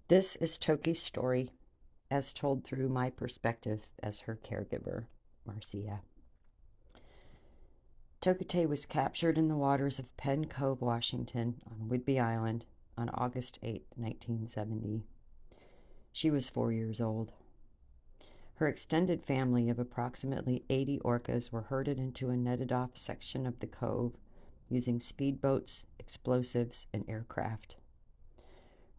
This is Toki's story, as told through my perspective as her caregiver, Marcia. Toki was captured in the waters of Penn Cove, Washington, on Whidbey Island on August 8, 1970. She was 4 years old. Her extended family of approximately 80 orcas were herded into a netted-off section of the cove using speedboats, explosives, and aircraft.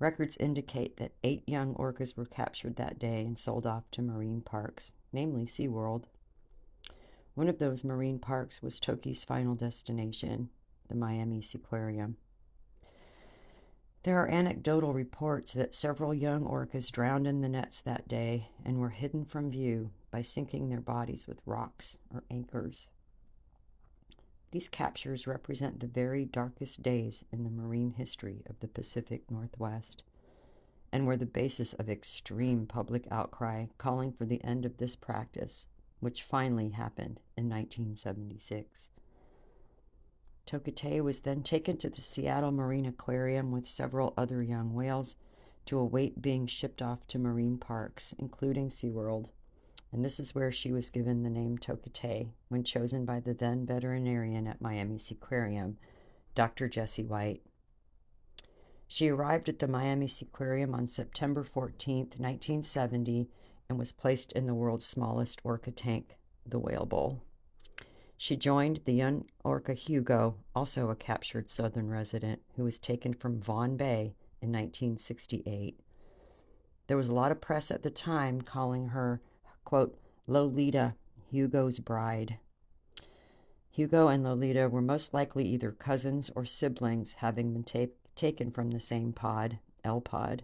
Records indicate that 8 young orcas were captured that day and sold off to marine parks, namely SeaWorld. One of those marine parks was Toki's final destination, the Miami Seaquarium. There are anecdotal reports that several young orcas drowned in the nets that day and were hidden from view by sinking their bodies with rocks or anchors. These captures represent the very darkest days in the marine history of the Pacific Northwest and were the basis of extreme public outcry calling for the end of this practice, which finally happened in 1976. Toki was then taken to the Seattle Marine Aquarium with several other young whales to await being shipped off to marine parks, including SeaWorld, and this is where she was given the name Toki when chosen by the then veterinarian at Miami Seaquarium, Dr. Jesse White. She arrived at the Miami Seaquarium on September 14, 1970, and was placed in the world's smallest orca tank, the Whale Bowl. She joined the young orca Hugo, also a captured southern resident, who was taken from Vaughan Bay in 1968. There was a lot of press at the time calling her, quote, Lolita, Hugo's bride. Hugo and Lolita were most likely either cousins or siblings, having been taken from the same pod, L pod.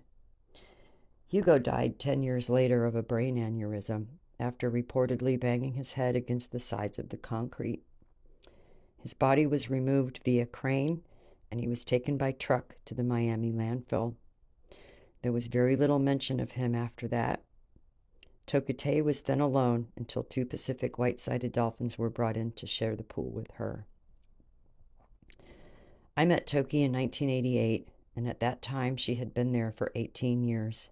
Hugo died 10 years later of a brain aneurysm after reportedly banging his head against the sides of the concrete. His body was removed via crane, and he was taken by truck to the Miami landfill. There was very little mention of him after that. Toki was then alone until 2 Pacific white-sided dolphins were brought in to share the pool with her. I met Toki in 1988, and at that time she had been there for 18 years.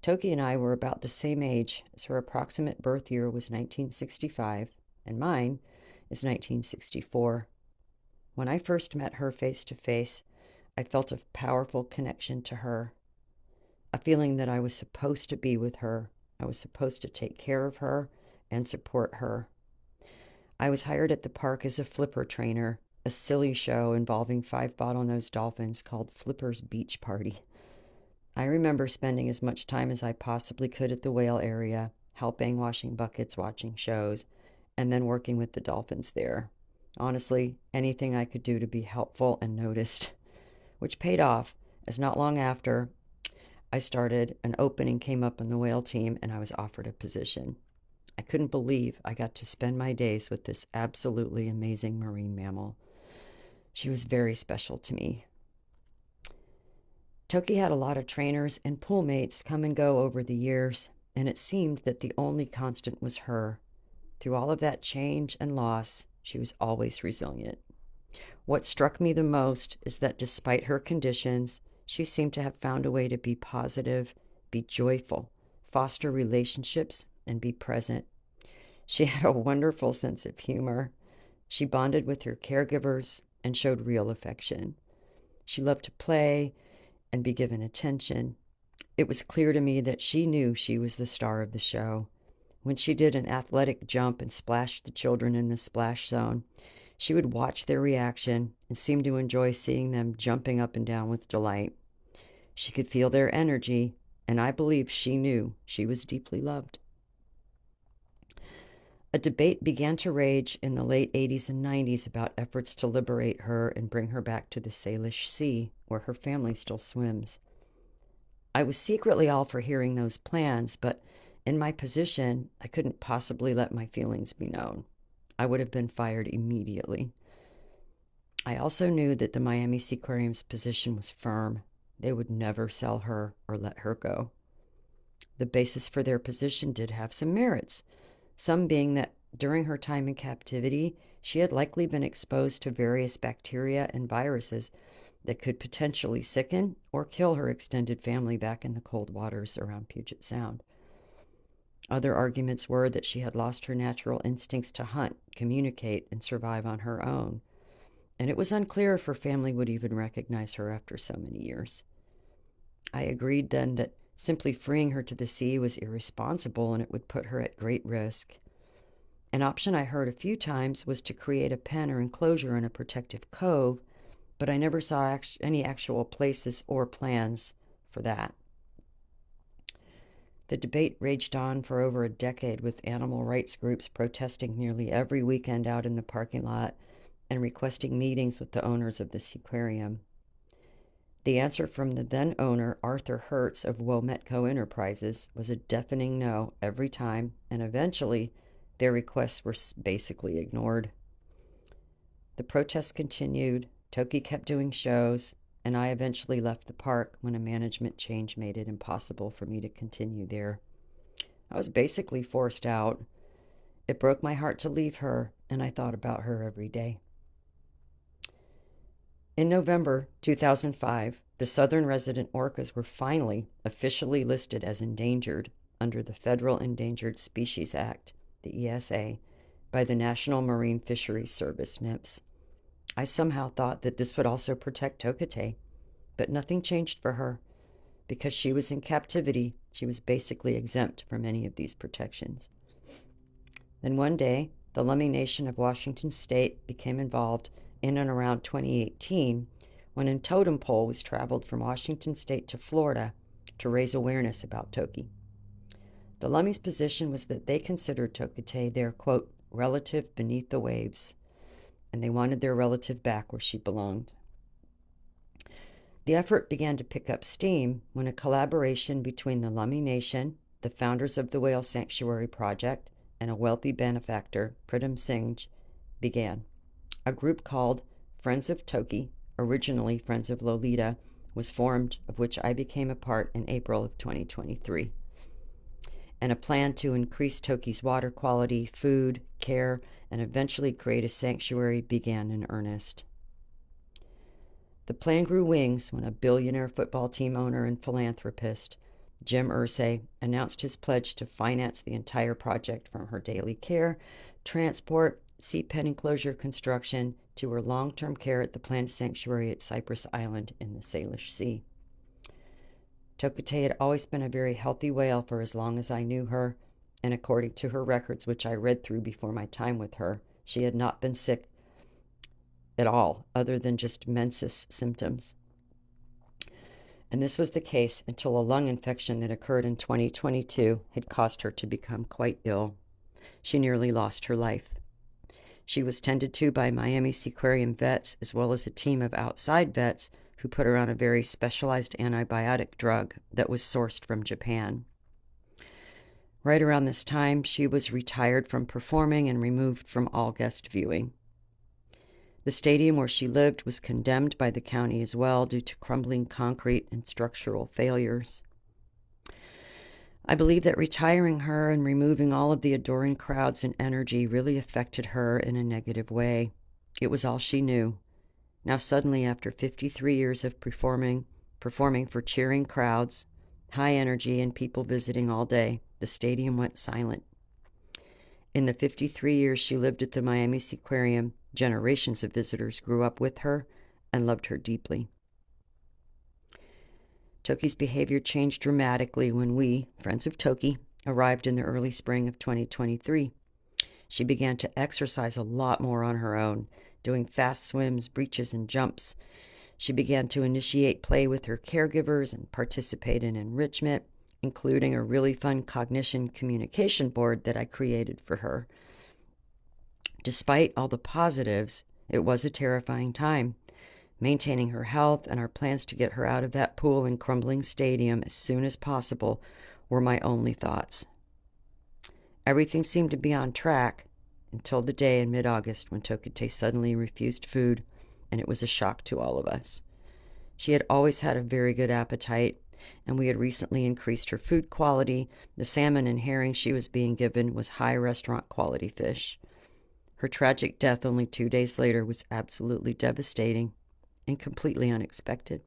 Toki and I were about the same age, as her approximate birth year was 1965, and mine is 1964. When I first met her face to face, I felt a powerful connection to her, a feeling that I was supposed to be with her. I was supposed to take care of her and support her. I was hired at the park as a flipper trainer, a silly show involving 5 bottlenose dolphins called Flipper's Beach Party. I remember spending as much time as I possibly could at the whale area, helping, washing buckets, watching shows, and then working with the dolphins there. Honestly, anything I could do to be helpful and noticed, which paid off, as not long after I started, an opening came up on the whale team and I was offered a position. I couldn't believe I got to spend my days with this absolutely amazing marine mammal. She was very special to me. Toki had a lot of trainers and pool mates come and go over the years, and it seemed that the only constant was her. Through all of that change and loss, she was always resilient. What struck me the most is that despite her conditions, she seemed to have found a way to be positive, be joyful, foster relationships, and be present. She had a wonderful sense of humor. She bonded with her caregivers and showed real affection. She loved to play and be given attention. It was clear to me that she knew she was the star of the show. When she did an athletic jump and splashed the children in the splash zone, she would watch their reaction and seemed to enjoy seeing them jumping up and down with delight. She could feel their energy, and I believe she knew she was deeply loved. A debate began to rage in the late 80s and 90s about efforts to liberate her and bring her back to the Salish Sea, where her family still swims. I was secretly all for hearing those plans, but in my position, I couldn't possibly let my feelings be known. I would have been fired immediately. I also knew that the Miami Seaquarium's position was firm. They would never sell her or let her go. The basis for their position did have some merits, some being that during her time in captivity, she had likely been exposed to various bacteria and viruses that could potentially sicken or kill her extended family back in the cold waters around Puget Sound. Other arguments were that she had lost her natural instincts to hunt, communicate, and survive on her own, and it was unclear if her family would even recognize her after so many years. I agreed then that simply freeing her to the sea was irresponsible and it would put her at great risk. An option I heard a few times was to create a pen or enclosure in a protective cove, but I never saw any actual places or plans for that. The debate raged on for over a decade, with animal rights groups protesting nearly every weekend out in the parking lot and requesting meetings with the owners of this aquarium. The answer from the then owner, Arthur Hertz of Wometco Enterprises, was a deafening no every time, and eventually their requests were basically ignored. The protests continued, Toki kept doing shows, and I eventually left the park when a management change made it impossible for me to continue there. I was basically forced out. It broke my heart to leave her, and I thought about her every day. In November 2005, the southern resident orcas were finally officially listed as endangered under the Federal Endangered Species Act, the ESA, by the National Marine Fisheries Service, NIPS. I somehow thought that this would also protect Toki, but nothing changed for her. Because she was in captivity, she was basically exempt from any of these protections. Then one day, the Lummi Nation of Washington State became involved in and around 2018 when a totem pole was traveled from Washington State to Florida to raise awareness about Toki. The Lummi's position was that they considered Toki their, quote, relative beneath the waves, and they wanted their relative back where she belonged. The effort began to pick up steam when a collaboration between the Lummi Nation, the founders of the Whale Sanctuary Project, and a wealthy benefactor, Pritam Singh, began. A group called Friends of Toki, originally Friends of Lolita, was formed, of which I became a part in April of 2023. And a plan to increase Toki's water quality, food, care, and eventually create a sanctuary began in earnest. The plan grew wings when a billionaire football team owner and philanthropist, Jim Irsay, announced his pledge to finance the entire project, from her daily care, transport, sea pen enclosure construction, to her long-term care at the planned sanctuary at Cypress Island in the Salish Sea. Toki had always been a very healthy whale for as long as I knew her, and according to her records, which I read through before my time with her, she had not been sick at all, other than just menses symptoms. And this was the case until a lung infection that occurred in 2022 had caused her to become quite ill. She nearly lost her life. She was tended to by Miami Seaquarium vets, as well as a team of outside vets who put her on a very specialized antibiotic drug that was sourced from Japan. Right around this time, she was retired from performing and removed from all guest viewing. The stadium where she lived was condemned by the county as well due to crumbling concrete and structural failures. I believe that retiring her and removing all of the adoring crowds and energy really affected her in a negative way. It was all she knew. Now suddenly, after 53 years of performing for cheering crowds, high energy, and people visiting all day, the stadium went silent. In the 53 years she lived at the Miami Seaquarium, generations of visitors grew up with her and loved her deeply. Toki's behavior changed dramatically when we, Friends of Toki, arrived in the early spring of 2023. She began to exercise a lot more on her own, doing fast swims, breaches, and jumps. She began to initiate play with her caregivers and participate in enrichment, including a really fun cognition communication board that I created for her. Despite all the positives, it was a terrifying time. Maintaining her health and our plans to get her out of that pool and crumbling stadium as soon as possible were my only thoughts. Everything seemed to be on track until the day in mid-August when Toki suddenly refused food, and it was a shock to all of us. She had always had a very good appetite, and we had recently increased her food quality. The salmon and herring she was being given was high restaurant quality fish. Her tragic death only 2 days later was absolutely devastating. and completely unexpected.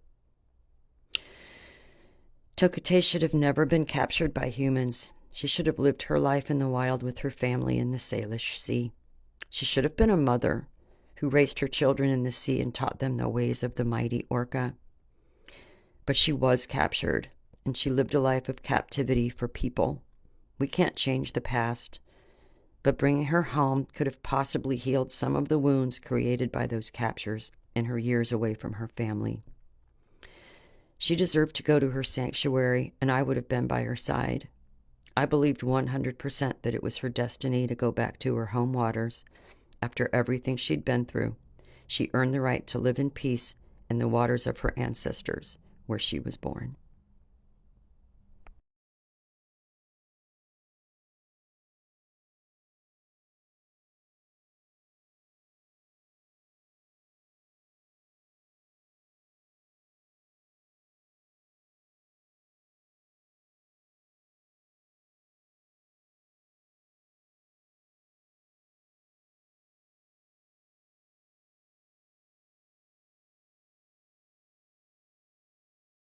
Toki should have never been captured by humans. She should have lived her life in the wild with her family in the Salish Sea. She should have been a mother who raised her children in the sea and taught them the ways of the mighty orca. But she was captured, and she lived a life of captivity for people. We can't change the past, but bringing her home could have possibly healed some of the wounds created by those captures and her years away from her family. She deserved to go to her sanctuary, and I would have been by her side. I believed 100% that it was her destiny to go back to her home waters. After everything she'd been through, she earned the right to live in peace in the waters of her ancestors, where she was born.